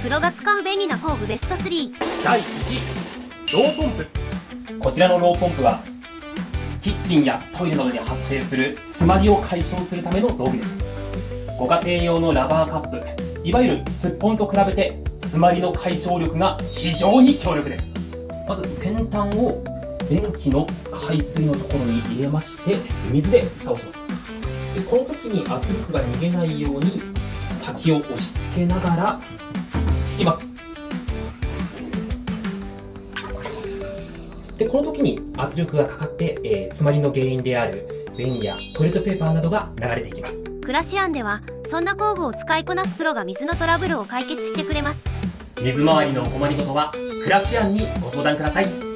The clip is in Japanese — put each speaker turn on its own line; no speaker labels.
プロが使う便利な工具ベスト3。
第1位、ローポンプ。こちらのローポンプはキッチンやトイレなどに発生する詰まりを解消するための道具です。ご家庭用のラバーカップ、いわゆるすっぽんと比べて詰まりの解消力が非常に強力です。まず先端を便器の排水のところに入れまして、水で蓋をします。でこの時に圧力が逃げないように先を押し付けながら引きます。でこの時に圧力がかかって、詰まりの原因である便やトイレットペーパーなどが流れていきます。
クラシアンではそんな工具を使いこなすプロが水のトラブルを解決してくれます。
水回りのお困りごとはクラシアンにご相談ください。